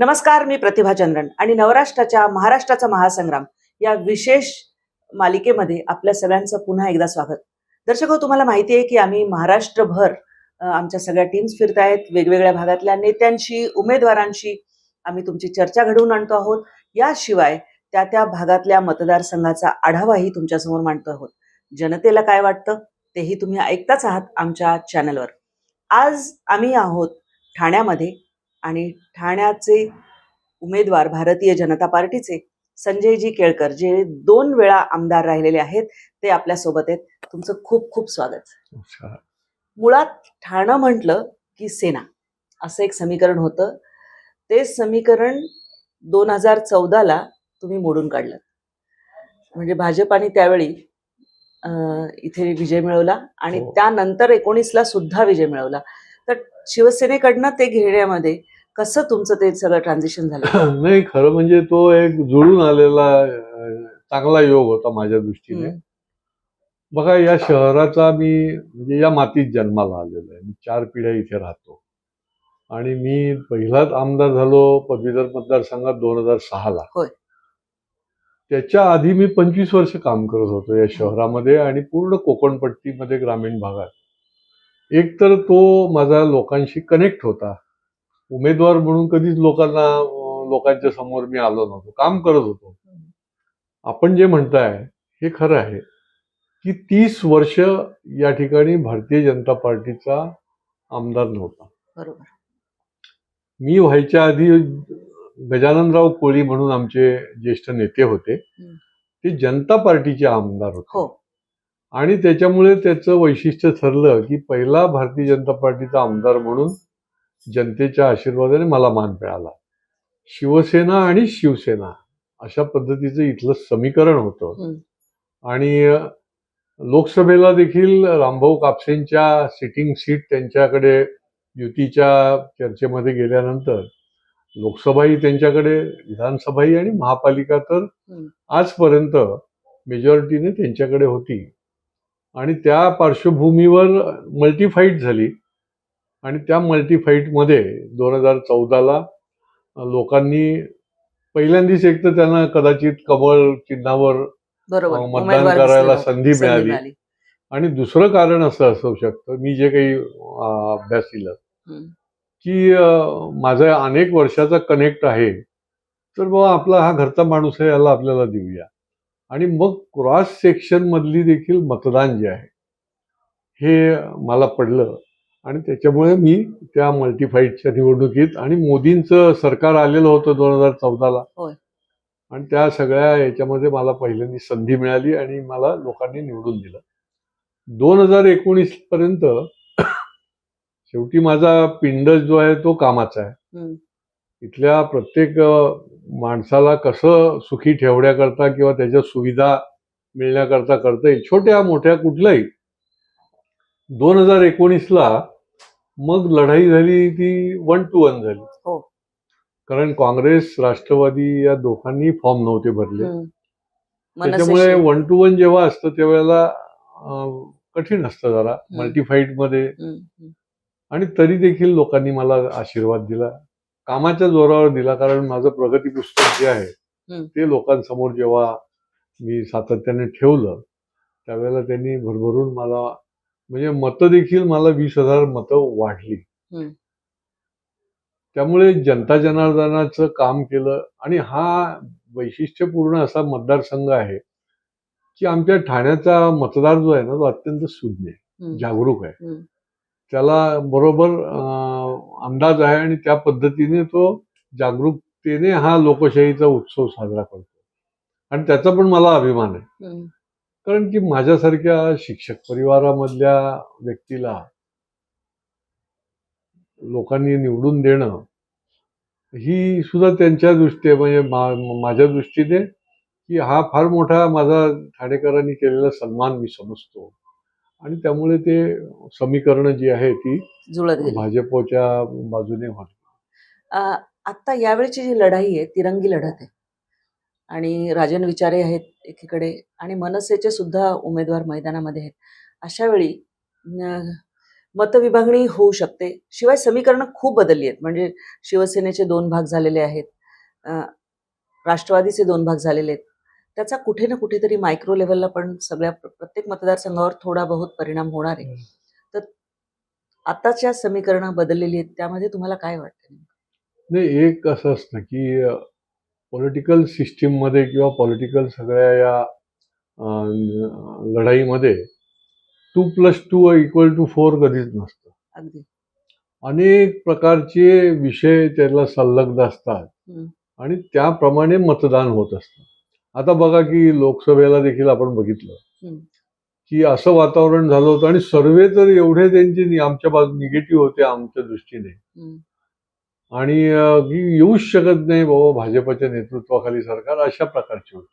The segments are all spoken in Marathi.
नमस्कार, मी प्रतिभा चंद्रन आणि नवराष्ट्राच्या महाराष्ट्राचा महासंग्राम या विशेष मालिकेमध्ये आपल्या सगळ्यांचं पुन्हा एकदा स्वागत. दर्शक हो, तुम्हाला माहिती आहे की आम्ही महाराष्ट्रभर आमच्या सगळ्या टीम्स फिरत आहेत. वेगवेगळ्या भागातल्या नेत्यांशी, उमेदवारांशी आम्ही तुमची चर्चा घडवून आणतो आहोत. याशिवाय त्या त्या भागातल्या मतदारसंघाचा आढावाही तुमच्यासमोर मांडतो आहोत. जनतेला काय वाटतं तेही तुम्ही ऐकताच आहात आमच्या चॅनलवर. आज आम्ही आहोत ठाण्यामध्ये आणि ठाण्याचे उमेदवार भारतीय जनता पार्टीचे संजयजी केळकर, जे 2 वेळा आमदार राहिलेले आहेत, ते आपल्या सोबत आहेत. तुमचं खूप खूप स्वागत. मुळात ठाणं म्हटलं की सेना असं एक समीकरण होतं. ते समीकरण 2014ला तुम्ही मोडून काढलं. म्हणजे भाजपाने त्यावेळी इथे विजय मिळवला आणि त्यानंतर 19ला सुद्धा विजय मिळवला. तर शिवसेनेकडनं ते घेण्यामध्ये कसं तुमचं ते सगळं ट्रान्झिशन झालं? नाही, खरं म्हणजे तो एक जुळून आलेला चांगला योग होता माझ्या दृष्टीने. बघा, या शहराचा मी म्हणजे या मातीत जन्माला आलेलो आहे. मी 4 पिढ्या इथे राहतो आणि मी पहिलाच आमदार झालो पदवीधर मतदारसंघात 2006ला. होय. त्याच्या आधी मी 25 वर्ष काम करत होतो या शहरामध्ये आणि पूर्ण कोकणपट्टीमध्ये, ग्रामीण भागात. एक तर तो माझा लोकांशी कनेक्ट होता. उमेदवार म्हणून कधीच लोकांच्या समोर मी आलो नव्हतो, काम करत होतो. आपण जे म्हणताय हे खरं आहे की 30 वर्ष या ठिकाणी भारतीय जनता पार्टीचा आमदार नव्हता. बरोबर. मी व्हायच्या आधी गजाननराव कोळी म्हणून आमचे ज्येष्ठ नेते होते, ते जनता पार्टीचे आमदार होते. आणि त्याच्यामुळे त्याचं वैशिष्ट्य ठरलं की पहिला भारतीय जनता पार्टीचा आमदार म्हणून जनतेच्या आशीर्वादाने मला मान मिळाला. शिवसेना आणि शिवसेना अशा पद्धतीचं इथलं समीकरण होतं. आणि लोकसभेला देखील रामभाऊ कापसेंच्या सिटिंग सीट त्यांच्याकडे युतीच्या चर्चेमध्ये गेल्यानंतर लोकसभाही त्यांच्याकडे, विधानसभाही आणि महापालिका तर आजपर्यंत मेजॉरिटीने त्यांच्याकडे होती. आणि त्या पार्श्वभूमीवर मल्टीफाईट झाली आणि त्या मल्टीफाईटमध्ये 2014ला लोकांनी पहिल्यांदाच एक तर त्यांना कदाचित कमळ चिन्हावर मतदान करायला संधी मिळाली. आणि दुसरं कारण असं असू शकतं, मी जे काही अभ्यास केला की माझा अनेक वर्षाचा कनेक्ट आहे, तर मग आपला हा घरचा माणूस आहे, याला आपल्याला देऊया. आणि मग क्रॉस सेक्शन मधली देखील मतदान जे आहे हे मला पडलं आणि त्याच्यामुळे मी त्या मल्टीफाईटच्या निवडणुकीत, आणि मोदींचं सरकार आलेलं होतं 2014ला, आणि त्या सगळ्या याच्यामध्ये मला पहिल्यांदा संधी मिळाली आणि मला लोकांनी निवडून दिलं. 2019 पर्यंत शेवटी माझा पिंड जो आहे तो कामाचा आहे. इथल्या प्रत्येक माणसाला कसं सुखी ठेवण्याकरता किंवा त्याच्या सुविधा मिळण्याकरता करता येईल, छोट्या मोठ्या कुठल्याही. 2019ला मग लढाई झाली ती 1 to 1 झाली. कारण काँग्रेस, राष्ट्रवादी या दोघांनी फॉर्म नव्हते भरले. त्याच्यामुळे 1 to 1 जेव्हा असतं त्यावेळेला कठीण असतं जरा मल्टीफाईट मध्ये. आणि तरी देखील लोकांनी मला आशीर्वाद दिला, कामाच्या जोरावर दिला. कारण माझं प्रगती पुस्तक जे आहे ते लोकांसमोर जेव्हा मी सातत्याने ठेवलं त्यावेळेला त्यांनी भरभरून मला, म्हणजे मतं देखील मला 20,000 मतं वाढली. त्यामुळे जनता जनार्दनाचं काम केलं. आणि हा वैशिष्ट्यपूर्ण असा मतदारसंघ आहे की आमच्या ठाण्याचा मतदार जो आहे ना, तो अत्यंत सुज्ञ आहे, जागरूक आहे. त्याला बरोबर अंदाज आहे आणि त्या पद्धतीने तो जागरूकतेने हा लोकशाहीचा उत्सव साजरा करतो. आणि त्याचा पण मला अभिमान आहे. कारण की माझ्यासारख्या शिक्षक परिवारामधल्या व्यक्तीला लोकांनी निवडून देणं ही सुद्धा त्यांच्या दृष्टीने, म्हणजे माझ्या दृष्टीने, की हा फार मोठा माझा ठाणेकरांनी केलेला सन्मान मी समजतो. आणि त्यामुळे ते समीकरण जी आहे ती भाजपच्या बाजूने होती. आता यावेळची जी लढाई आहे तिरंगी लढत आहे आणि राजन विचारे आहेत एकीकडे आणि मनसेचे सुद्धा उमेदवार मैदानामध्ये आहेत. अशा वेळी मतविभागणी होऊ शकते. शिवाय समीकरणं खूप बदलली आहेत. म्हणजे शिवसेनेचे 2 भाग झालेले आहेत. राष्ट्रवादीचे 2 भाग झालेले आहेत. त्याचा कुठे ना कुठेतरी मायक्रो लेव्हलला पण सगळ्या प्रत्येक मतदारसंघावर थोडा बहुत परिणाम होणार आहे. तर आताच्या समीकरणं बदललेली आहेत, त्यामध्ये तुम्हाला काय वाटतं? नाही, एक असं असतं की पॉलिटिकल सिस्टीममध्ये किंवा पॉलिटिकल सगळ्या या लढाईमध्ये 2+2=4 कधीच नसतं. अगदी. अनेक प्रकारचे विषय त्याला संलग्न असतात आणि त्याप्रमाणे मतदान होत असतं. आता बघा की लोकसभेला देखील आपण बघितलं की असं वातावरण झालं होतं आणि सर्वे तर एवढे त्यांचे आमच्या बाजू निगेटिव्ह होते आमच्या दृष्टीने आणि की येऊच शकत नाही बाबा भाजपच्या नेतृत्वाखाली सरकार, अशा प्रकारची होती.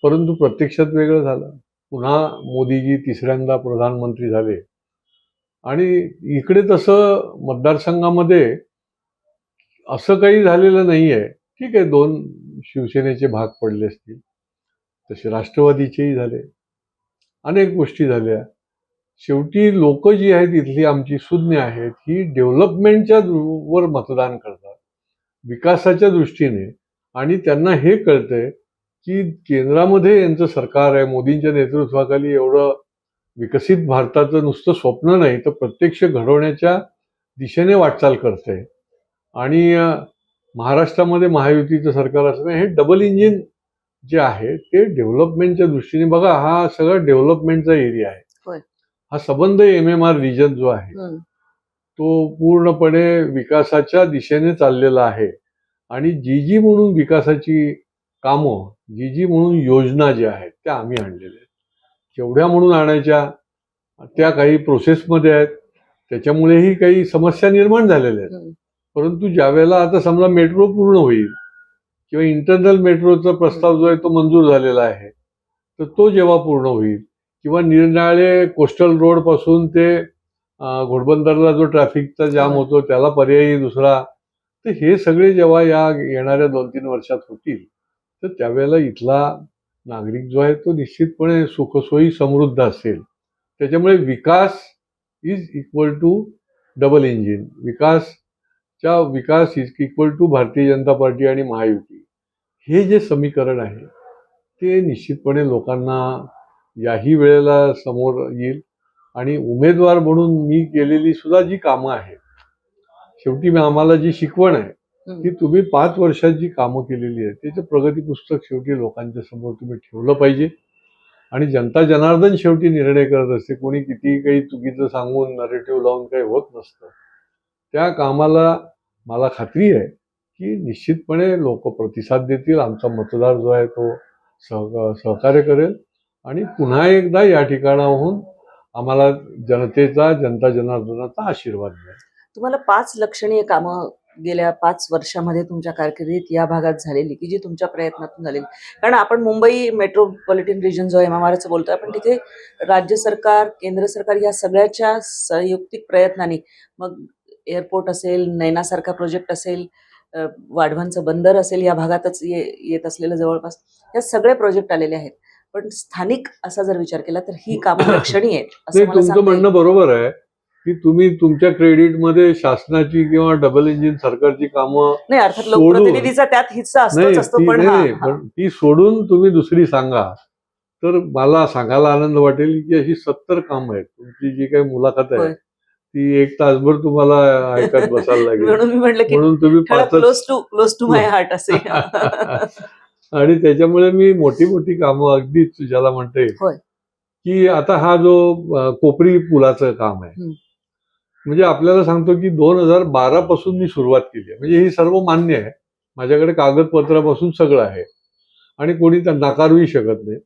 परंतु प्रत्यक्षात वेगळं झालं. पुन्हा मोदीजी तिसऱ्यांदा प्रधानमंत्री झाले आणि इकडे तसं मतदारसंघामध्ये असं काही झालेलं नाहीये. ठीक आहे, 2 शिवसेनेचे भाग पडले असतील, तसे राष्ट्रवादीचेही झाले, अनेक गोष्टी झाल्या. शेवटी लोक जी आहेत इथली आमची सुज्ञ आहेत, ही डेव्हलपमेंटच्या वर मतदान करतात, विकासाच्या दृष्टीने. आणि त्यांना हे कळतंय की केंद्रामध्ये यांचं सरकार आहे, मोदींच्या नेतृत्वाखाली एवढं विकसित भारताचं नुसतं स्वप्न नाही तर प्रत्यक्ष घडवण्याच्या दिशेने वाटचाल करते. आणि महाराष्ट्रामध्ये महायुतीचं सरकार असणं हे डबल इंजिन जे आहे ते डेव्हलपमेंटच्या दृष्टीने, बघा हा सगळा डेव्हलपमेंटचा एरिया आहे. हा सबंध MMR रिजन जो आहे तो पूर्णपणे विकासाच्या दिशेने चाललेला आहे. आणि जी म्हणून विकासाची कामं, जी म्हणून योजना ज्या आहेत त्या आम्ही आणलेल्या आहेत. केवढ्या म्हणून आणायच्या त्या काही प्रोसेसमध्ये आहेत, त्याच्यामुळेही काही समस्या निर्माण झालेल्या आहेत. परंतु ज्यावेळेला आता समजा मेट्रो पूर्ण होईल किंवा इंटरनल मेट्रोचा प्रस्ताव जो आहे तो मंजूर झालेला आहे, तर तो जेव्हा पूर्ण होईल किंवा निरनिराळे कोस्टल रोड पासून ते घोडबंदरला जो ट्रॅफिकचा जाम होतो त्याला पर्यायी दुसरा, तर हे सगळे जेव्हा या येणाऱ्या 2-3 वर्षात होतील तर त्यावेळेला इथला नागरिक जो आहे तो निश्चितपणे सुखसोयी समृद्ध असेल. त्याच्यामुळे विकास is equal to double engine. विकास is equal to Bharatiya Janata party आणि महायुती. हे जे समीकरण आहे ते निश्चितपणे लोकांना याही वेळेला समोर येईल. आणि उमेदवार म्हणून मी केलेली सुद्धा जी कामं आहेत, शेवटी आम्हाला जी शिकवण आहे की तुम्ही 5 वर्षात जी कामं केलेली आहेत त्याचं प्रगती पुस्तक शेवटी लोकांच्या समोर तुम्ही ठेवलं पाहिजे. आणि जनता जनार्दन शेवटी निर्णय करत असते. कोणी कितीही काही चुकीचं सांगून नरेटिव्ह लावून काही होत नसतं. त्या कामाला मला खात्री आहे की निश्चितपणे लोक प्रतिसाद देतील, आमचा मतदार जो आहे तो सहकार्य करेल आणि पुन्हा एकदा या ठिकाणाहून आम्हाला जनता जनार्दनाचा आशीर्वाद मिळेल. तुम्हाला 5 लक्षणीय कामं गेल्या 5 वर्षामध्ये तुमच्या कारकिर्दीत या भागात झालेली की जी तुमच्या प्रयत्नातून झालेली. कारण आपण मुंबई मेट्रोपॉलिटन रिजन जो MMRचं बोलतोय आपण, तिथे राज्य सरकार, केंद्र सरकार या सगळ्याच्या संयुक्तिक प्रयत्नाने, मग एअरपोर्ट असेल, नैनासारखा प्रोजेक्ट असेल, वाढवणचं बंदर असेल, या भागातच येत असलेलं जवळपास हे सगळे प्रोजेक्ट आलेले आहेत. पण स्थानिक असा जर विचार केला तर ही कामं लक्षणीय आहेत असं मला तुमचं सांगता येईल. म्हणणं बरोबर आहे की तुम्ही तुमच्या क्रेडिटमध्ये शासनाची किंवा डबल इंजिन सरकारची कामं नाही, अर्थात लोकप्रतिनिधीचा त्यात हिस्सा असतोच असतो, पण पण ती सोडून तुम्ही दुसरी सांगा तर मला सांगायला आनंद वाटेल की अशी 70 कामं आहेत. तुमची जी काही मुलाखत आहे ती 1 तासभर तुम्हाला ऐकत बसायला लागेल. म्हणून मी म्हटलं की म्हणून तुम्ही क्लोज टू माय हार्ट असे. आणि त्याच्यामुळे मी मोठी कामं अगदीच ज्याला म्हणता येईल की आता हा जो कोपरी पुलाचं काम आहे, म्हणजे आपल्याला सांगतो की 2012 पासून मी सुरुवात केली आहे. म्हणजे ही सर्व मान्य आहे, माझ्याकडे कागदपत्रापासून सगळं आहे आणि कोणी नाकारूही शकत नाही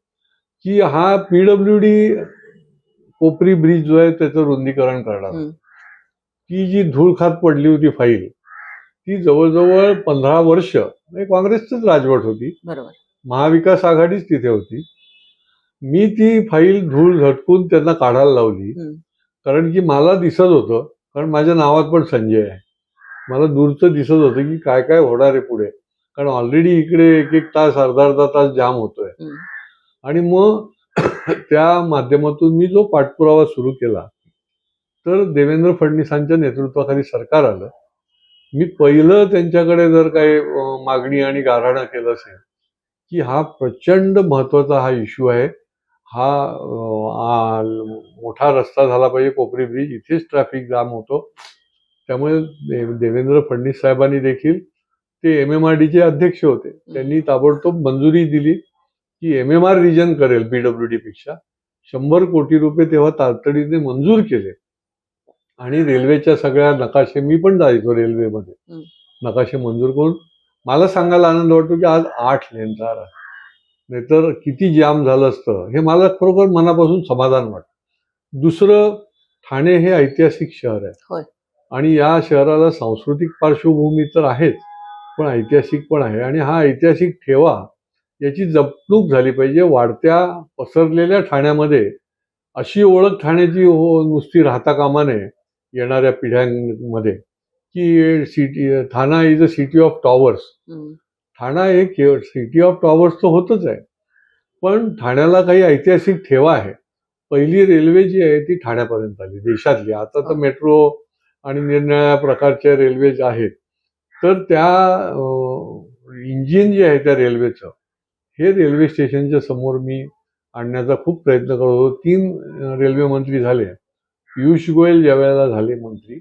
की हा PWD कोपरी ब्रिज जो आहे त्याचं रुंदीकरण करणार. ती जी धूळ खात पडली होती फाईल, ती जवळजवळ 15 वर्ष काँग्रेसचंच राजवट होती, महाविकास आघाडीच तिथे होती. मी ती फाईल धूळ झटकून त्यांना काढायला लावली, कारण की मला दिसत होतं, कारण माझ्या नावात पण संजय आहे, मला दूरचं दिसत होतं की काय काय होणार आहे पुढे. कारण ऑलरेडी इकडे 1-1 तास, अर्धा तास जाम होतोय. आणि मग त्या माध्यमातून मी जो पाठपुरावा सुरू केला तर देवेंद्र फडणवीसांच्या नेतृत्वाखाली सरकार आलं. मी पहिलं त्यांच्याकडे जर काही मागणी आणि गाऱ्हाणं केलं असेल की हा प्रचंड महत्वाचा हा इश्यू आहे, हा मोठा रस्ता झाला पाहिजे, कोपरी ब्रिज, इथेच ट्रॅफिक जाम होतो. त्यामुळे देवेंद्र फडणवीस साहेबांनी देखील, ते MMRDचे अध्यक्ष होते, त्यांनी ताबडतोब मंजुरी दिली की MMR रिजन करेल PWD पेक्षा. 100 कोटी रुपये तेव्हा तातडीने मंजूर केले आणि रेल्वेच्या सगळ्या नकाशे, मी पण जायचो रेल्वेमध्ये, नकाशे मंजूर करून. मला सांगायला आनंद वाटतो की आज 8 लेनचा आहे, नाहीतर किती जाम झालं असतं, हे मला खरोखर मनापासून समाधान वाटतं. दुसरं, ठाणे हे ऐतिहासिक शहर आहे आणि या शहराला सांस्कृतिक पार्श्वभूमी तर आहेच, पण ऐतिहासिक पण आहे. आणि हा ऐतिहासिक ठेवा, याची जपणूक झाली पाहिजे. वाढत्या पसरलेल्या ठाण्यामध्ये अशी ओळख ठाण्याची नुसती राहता कामा नये येणाऱ्या पिढ्यांमध्ये, की Thane is a city of towers. Thane एक सिटी ऑफ टॉवर्स तर होतच आहे, पण ठाण्याला काही ऐतिहासिक ठेवा आहे. पहिली रेल्वे जी आहे ती ठाण्यापर्यंत आली देशातली. आता तर मेट्रो आणि निरनिराळ्या प्रकारच्या रेल्वेज आहेत. तर त्या इंजिन जे आहे त्या रेल्वेचं, हे रेल्वे स्टेशनच्या समोर मी आणण्याचा खूप प्रयत्न करत होतो. 3 रेल्वे मंत्री झाले. पियुष गोयल ज्या वेळेला झाले मंत्री,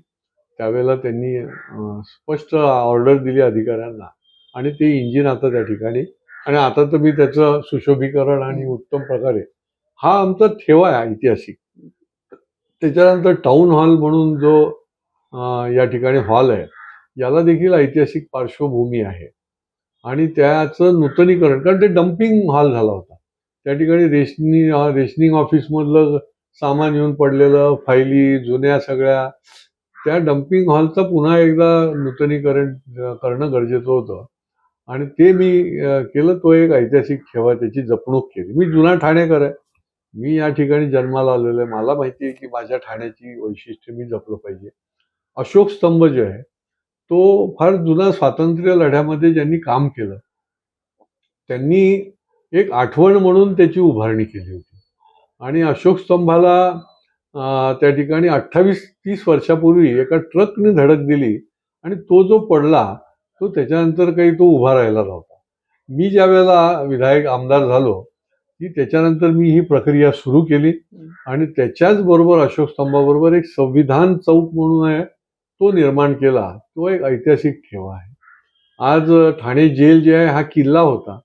त्यावेळेला त्यांनी स्पष्ट ऑर्डर दिली अधिकाऱ्यांना आणि ते इंजिन आता त्या ठिकाणी, आणि आता तर मी त्याचं सुशोभीकरण आणि उत्तम प्रकारे, हा आमचा ठेवा आहे ऐतिहासिक. त्याच्यानंतर टाऊन हॉल म्हणून जो या ठिकाणी हॉल आहे, याला देखील ऐतिहासिक पार्श्वभूमी आहे आणि त्याचं नूतनीकरण, कारण ते डम्पिंग हॉल झाला होता. त्या ठिकाणी रेशनिंग ऑफिसमधलं सामान येऊन पडलेलं, फायली जुन्या सगळ्या, त्या डम्पिंग हॉलचं पुन्हा एकदा नूतनीकरण करणं गरजेचं होतं आणि ते मी केलं. तो एक ऐतिहासिक ठेवा, त्याची जपणूक केली. मी जुना ठाणेकर आहे, मी या ठिकाणी जन्माला आलेलो आहे, मला माहिती आहे की माझ्या ठाण्याची वैशिष्ट्य मी जपलं पाहिजे. अशोक स्तंभ जे आहे, तो फार जुना स्वातंत्र्य लढ्यामध्ये ज्यांनी काम केलं, त्यांनी एक आठवण म्हणून त्याची उभारणी केली होती. आणि अशोक स्तंभाला त्या ठिकाणी 28-30 वर्षापूर्वी एका ट्रकने धडक दिली आणि तो जो पडला, तो त्याच्यानंतर काही तो उभा राहिला नव्हता. मी ज्या वेळेला विधायक आमदार झालो, की त्याच्यानंतर मी ही प्रक्रिया सुरू केली आणि त्याच्याच बरोबर अशोक स्तंभाबरोबर एक संविधान चौक म्हणून आहे, तो निर्माण केला. तो एक ऐतिहासिक ठेवा आहे. आज ठाणे जेल जे आहे, हा किल्ला होता.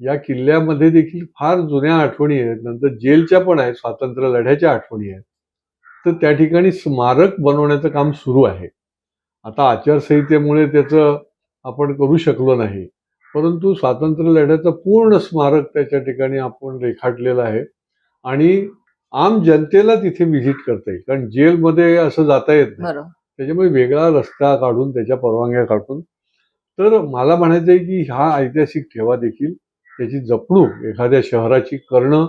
या किल्ल्यामध्ये देखील फार जुन्या आठवणी आहेत, नंतर जेलच्या पण आहेत, स्वातंत्र्य लढ्याच्या आठवणी आहेत. तर त्या ठिकाणी स्मारक बनवण्याचं काम सुरू आहे. आता आचारसंहितेमुळे त्याचं आपण करू शकलो नाही, परंतु स्वातंत्र्य लढ्याचं पूर्ण स्मारक त्याच्या ठिकाणी आपण रेखाटलेलं आहे आणि आम जनतेला तिथे व्हिजिट करता येईल, कारण जेलमध्ये असं जाता येत नाही. त्याच्यामुळे वेगळा रस्ता काढून, त्याच्या परवानग्या काढून. तर मला म्हणायचं आहे की हा ऐतिहासिक ठेवा देखील, त्याची जपणूक एखाद्या शहराची करणं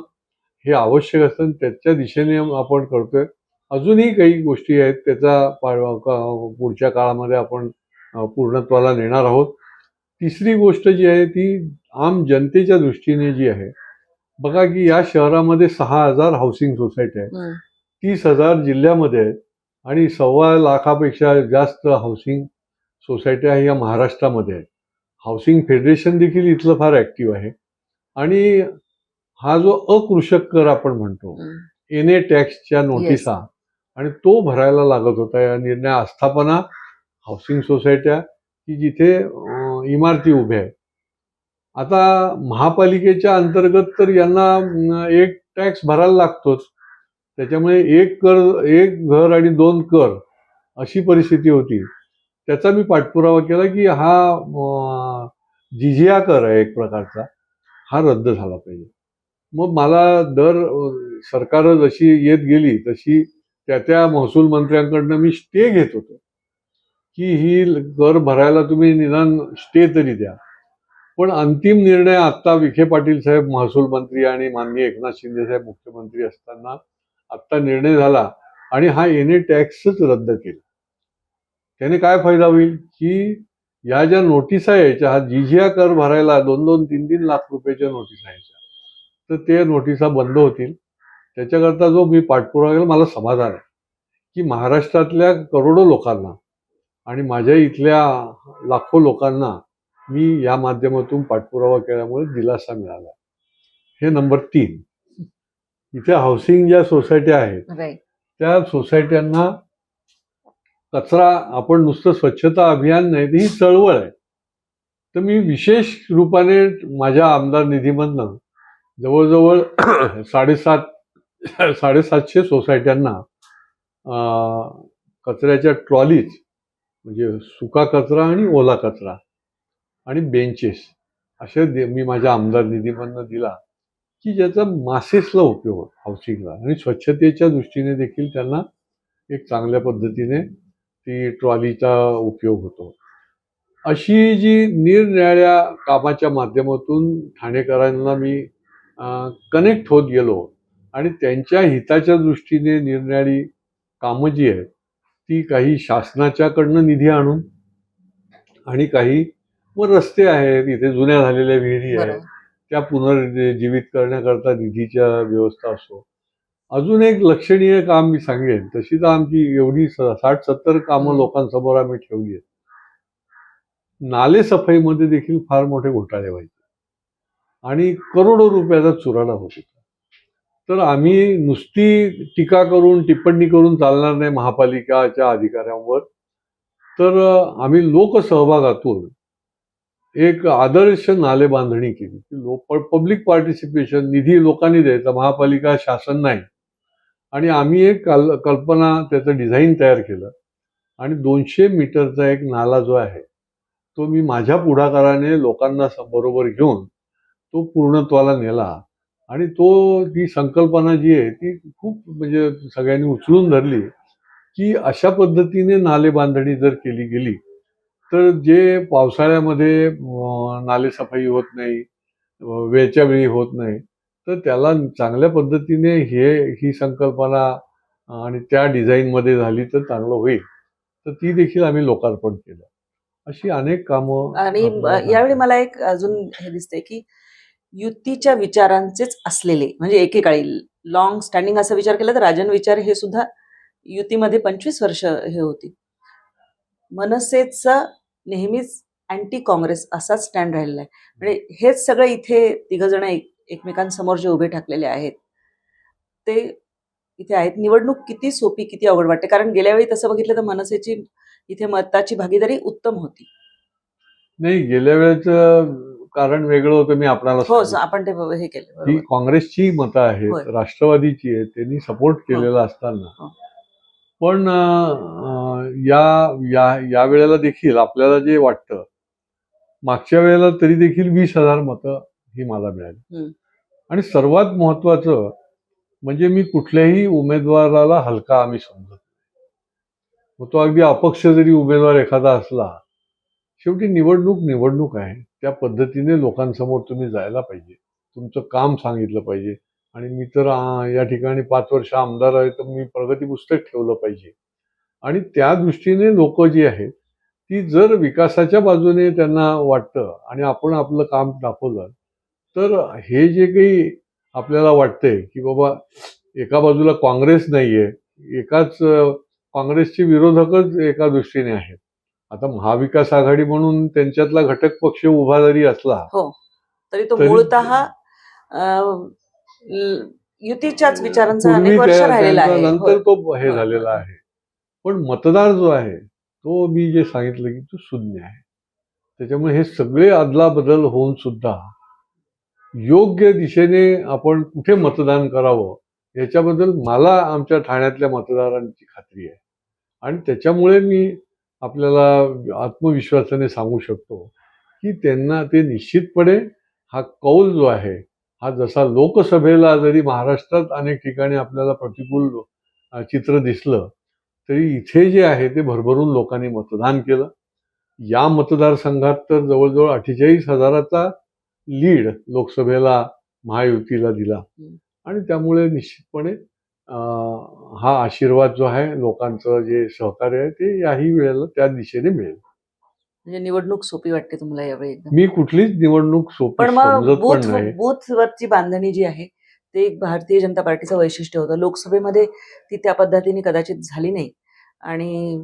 हे आवश्यक असतं, त्याच्या दिशेने आपण करतोय. अजूनही काही गोष्टी आहेत, त्याचा पुढच्या काळामध्ये आपण पूर्णत्वाला नेणार आहोत. तिसरी गोष्ट जी आहे ती आम जनतेच्या दृष्टीने जी आहे, बघा की या शहरामध्ये 6,000 हाऊसिंग सोसायटी आहेत, 30,000 जिल्ह्यामध्ये आहेत आणि 1.25 लाखापेक्षा जास्त हाऊसिंग सोसायट्या या महाराष्ट्रामध्ये आहेत. हाऊसिंग फेडरेशन देखील इथलं फार ऍक्टिव्ह आहे. आणि हा जो अकृषक कर आपण म्हणतो, NA टॅक्सच्या नोटिसा, आणि तो भरायला लागत होता. या निर्णय आस्थापना, हाऊसिंग सोसायट्या की जिथे इमारती उभ्या आहेत, आता महापालिकेच्या अंतर्गत तर यांना एक टॅक्स भरायला लागतोच. त्याच्यामुळे एक घर आणि 2 कर अशी परिस्थिती होती. त्याचा मी पाठपुरावा केला की हा जिझिया कर आहे एक प्रकारचा, हा रद्द झाला पाहिजे. मग मला सरकार जशी येत गेली तशी त्या महसूल मंत्र्यांकडनं मी स्टे घेत होतो की ही कर भरायला तुम्ही निदान स्टे तरी द्या. पण अंतिम निर्णय आत्ता विखे पाटील साहेब महसूल मंत्री आणि माननीय एकनाथ शिंदे साहेब मुख्यमंत्री असताना आत्ता निर्णय झाला आणि हा NA टॅक्सच रद्द केला. त्याने काय फायदा होईल की या ज्या नोटिसा यायच्या, हा जिझिया कर भरायला 2-2, 3-3 लाख रुपयाच्या नोटिसा यायच्या, तर ते नोटिसा बंद होतील. त्याच्याकरता जो मी पाठपुरावा केला, मला समाधान आहे की महाराष्ट्रातल्या करोडो लोकांना आणि माझ्या इथल्या लाखो लोकांना मी या माध्यमातून पाठपुरावा केल्यामुळे दिलासा मिळाला. हे नंबर 3. इथे हाऊसिंग ज्या सोसायट्या आहेत त्या सोसायट्यांना कचरा, आपण नुसतं स्वच्छता अभियान नाही, ही चळवळ आहे. तर मी विशेष रूपाने माझ्या आमदार निधीमधनं जवळजवळ 750 सोसायट्यांना कचऱ्याच्या ट्रॉलीज, म्हणजे सुका कचरा आणि ओला कचरा आणि बेंचेस असे मी माझ्या आमदार निधीमधनं दिला, की ज्याचा मासेसला उपयोग होतो हाऊसिंगला, आणि स्वच्छतेच्या दृष्टीने देखील त्यांना एक चांगल्या पद्धतीने ती ट्रॉलीचा उपयोग होतो. अशी जी निरनिराळ्या कामाच्या माध्यमातून ठाणेकरांना मी कनेक्ट होत गेलो आणि त्यांच्या हिताच्या दृष्टीने निरनिराळी कामं जी आहेत ती काही शासनाच्याकडनं निधी आणून, आणि काही रस्ते आहेत, इथे जुन्या झालेल्या विहिरी आहेत त्या पुनर्जीवित करण्याकरता निधीच्या व्यवस्था असो. अजून एक लक्षणीय काम मी सांगेन, तशी तर आमची एवढी 60-70 कामं लोकांसमोर आम्ही ठेवली आहेत. नाले सफाईमध्ये देखील फार मोठे घोटाळे व्हायचे आणि करोडो रुपयाचा चुराडा होत होता. तर आम्ही नुसती टीका करून, टिप्पणी करून चालणार नाही महापालिकाच्या अधिकाऱ्यांवर. तर आम्ही लोकसहभागातून एक आदर्श नाले बांधणी केली. पब्लिक पार्टिसिपेशन, निधी लोकांनी द्यायचा, महापालिका शासन नाही. आणि आम्ही एक कल्पना, त्याचं डिझाईन तयार केलं आणि 200 मीटरचा एक नाला जो आहे तो मी माझ्या पुढाकाराने लोकांना बरोबर घेऊन तो पूर्णत्वाला नेला. आणि ती संकल्पना जी आहे ती खूप म्हणजे सगळ्यांनी उचलून धरली, की अशा पद्धतीने नाले बांधणी जर केली गेली तर जे पावसाळ्यामध्ये नालेसफाई होत नाही, वेळच्या वेळी होत नाही, तर त्याला चांगल्या पद्धतीने ही संकल्पना आणि त्या डिझाईनमध्ये झाली तर चांगलं होईल. तर ती देखील आम्ही लोकार्पण केलं. अशी अनेक कामं. आणि यावेळी मला एक अजून हे दिसतंय की युतीच्या विचारांचेच असलेले, म्हणजे एकेकाळी लॉंग स्टँडिंग असा विचार केला तर राजन विचार हे सुद्धा युतीमध्ये 25 वर्ष हे होती. मनसेचा नेहमीच अँटी काँग्रेस असा स्टँड राहिलेला आहे. म्हणजे हेच सगळं इथे तिघ जण एकमेकांसमोर जे उभे ठाकलेले आहेत ते इथे आहेत. निवडणूक किती सोपी, किती अवघड वाटते, कारण गेल्या वेळी तसं बघितलं तर मनसेची इथे मताची भागीदारी उत्तम होती. नाही, गेल्या वेळेचं कारण वेगळं होतं. मी आपल्याला हो, आपण ते हे केलं. ही काँग्रेसची मतं आहेत, राष्ट्रवादीची आहेत, त्यांनी सपोर्ट केलेला असताना. पण या वेळेला देखील आपल्याला जे वाटतं, मागच्या वेळेला तरी देखील 20,000 मतं ही मला मिळाली. आणि सर्वात महत्वाचं म्हणजे मी कुठल्याही उमेदवाराला हलका आम्ही समजत नाही. तो अगदी अपक्ष जरी उमेदवार एखादा असला, शेवटी निवडणूक आहे. त्या पद्धतीने लोकांसमोर तुम्ही जायला पाहिजे, तुमचं काम सांगितलं पाहिजे. आणि मी तर या ठिकाणी 5 वर्ष आमदार आहे, तर मी प्रगती पुस्तक ठेवलं पाहिजे. आणि त्या दृष्टीने लोक जी आहेत ती जर विकासाच्या बाजूने त्यांना वाटतं आणि आपण आपलं काम दाखवलं, तर हे जे काही आपल्याला वाटतंय की बाबा एका बाजूला काँग्रेस नाहीये, एकाच काँग्रेसचे विरोधकच एका दृष्टीने आहेत. आता महाविकास आघाडी म्हणून त्यांच्यातला घटक पक्ष उभा जरी असला तरी तो मूळतः युतीच्याच विचारांचा अनेक वर्ष राहिलेला आहे, नंतर तो हे झालेला आहे. पण मतदार जो आहे तो मी जे सांगितलं की तो शून्य आहे. त्याच्यामुळे हे सगळे अदलाबदल होऊन सुद्धा योग्य दिशेने आपण कुठे मतदान करावं याच्याबद्दल मला आमच्या ठाण्यातल्या मतदारांची खात्री आहे. आणि त्याच्यामुळे मी आपल्याला आत्मविश्वासाने सांगू शकतो की त्यांना ते निश्चितपणे हा कौल जो आहे, हा जसा लोकसभेला जरी महाराष्ट्रात अनेक ठिकाणी आपल्याला प्रतिकूल चित्र दिसलं, तरी इथे जे आहे ते भरभरून लोकांनी मतदान केलं. या मतदारसंघात तर जवळजवळ 48,000चा लीड लोकसभेला महायुतीला दिला. आणि त्यामुळे निश्चितपणे हा आशीर्वाद जो आहे, लोकांचं जे सहकार्य आहे, ते याही वेळेला त्या दिशेने मिळेल. म्हणजे निवडणूक सोपी वाटते तुम्हाला यावेळी? मी कुठलीच निवडणूक सोपी समजत पण नाही. बूथवरची बांधणी जी आहे ते एक भारतीय जनता पार्टीचं वैशिष्ट्य होतं. लोकसभेमध्ये ती त्या पद्धतीने कदाचित झाली नाही आणि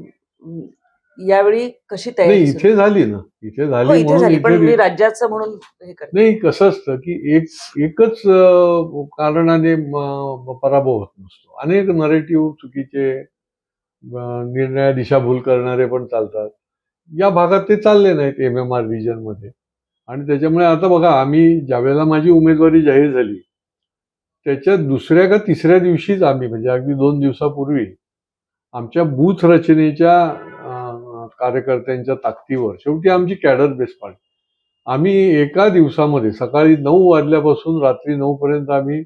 यावेळी कशी नाही, तयारी सुरू? इथे झाली ना, इथे हो, झाली इथे म्हणून झाली, पण मी इथे राज्याचं म्हणून हे करते. नाही. कसं असतं की एकच कारणाने पराभव होत नसतो. अनेक नरेटिव्ह चुकीचे, निर्णय दिशाभूल करणारे पण चालतात. या भागात ते चालले नाहीत MMR रिजन मध्ये. आणि त्याच्यामुळे आता बघा, आम्ही ज्यावेळेला माझी उमेदवारी जाहीर झाली त्याच्या दुसऱ्या का तिसऱ्या दिवशीच आम्ही, म्हणजे अगदी 2 दिवसापूर्वी, आमच्या बूथ रचनेच्या कार्यकर्त्यांच्या ताकदीवर, शेवटी आमची कॅडर बेस पार्टी, आम्ही एका दिवसामध्ये सकाळी 9 वाजल्यापासून रात्री 9 पर्यंत आम्ही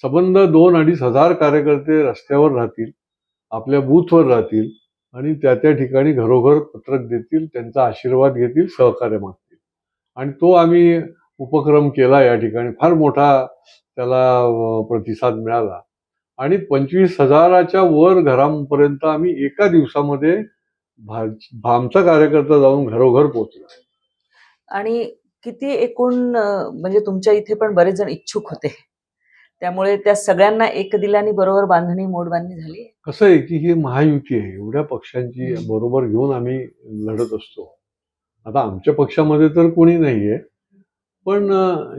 सबंध 2-2.5 हजार कार्यकर्ते रस्त्यावर राहतील, आपल्या बूथवर राहतील आणि त्या त्या ठिकाणी घरोघर पत्रक देतील, त्यांचा आशीर्वाद घेतील, सहकार्य मागतील. आणि तो आम्ही उपक्रम केला या ठिकाणी. फार मोठा त्याला प्रतिसाद मिळाला आणि 25,000च्या वर घरांपर्यंत आम्ही एका दिवसामध्ये आमचा कार्यकर्ता जाऊन घरोघर पोहोचला. आणि किती एकूण म्हणजे तुमच्या इथे पण बरेच जण इच्छुक होते, त्यामुळे त्या सगळ्यांना एक दिलानी बरोबर बांधणी मोडबांधणी झाली. कसं आहे की ही महायुती आहे, एवढ्या पक्षांची बरोबर घेऊन आम्ही लढत असतो. आता आमच्या पक्षामध्ये तर कोणी नाहीये, पण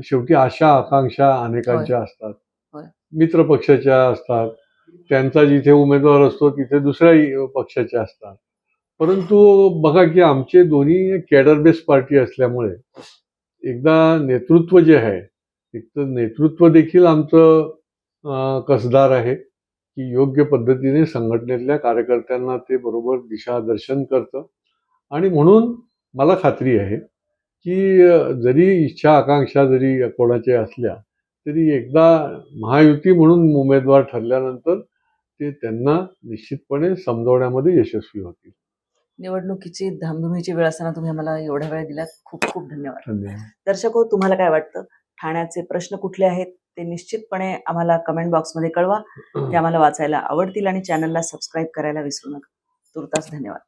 शेवटी आशा आकांक्षा अनेकांच्या असतात, होय. मित्र पक्षाच्या असतात, त्यांचा जिथे उमेदवार असतो तिथे दुसऱ्या पक्षाच्या असतात. परंतु बघा की आमचे दोन्ही कॅडर बेस पार्टी असल्यामुळे एकदा नेतृत्व जे आहे, एक तर नेतृत्व देखील आमचं कसदार आहे की योग्य पद्धतीने संघटनेतल्या कार्यकर्त्यांना ते बरोबर दिशादर्शन करतं. आणि म्हणून मला खात्री आहे की जरी इच्छा आकांक्षा जरी कोणाच्या असल्या तरी एकदा महायुती म्हणून उमेदवार ठरल्यानंतर ते त्यांना निश्चितपणे समजवण्यामध्ये यशस्वी होतील. निवडणुकीची धामधुमीची वेळ असताना तुम्ही आम्हाला एवढा वेळ दिलात, खूप खूप धन्यवाद. धन्यवाद. दर्शक हो, तुम्हाला काय वाटतं? ठाण्याचे प्रश्न कुठले आहेत ते निश्चितपणे आम्हाला कमेंट बॉक्समध्ये कळवा. ते आम्हाला वाचायला आवडतील आणि चॅनलला सबस्क्राईब करायला विसरू नका. तुर्तास धन्यवाद.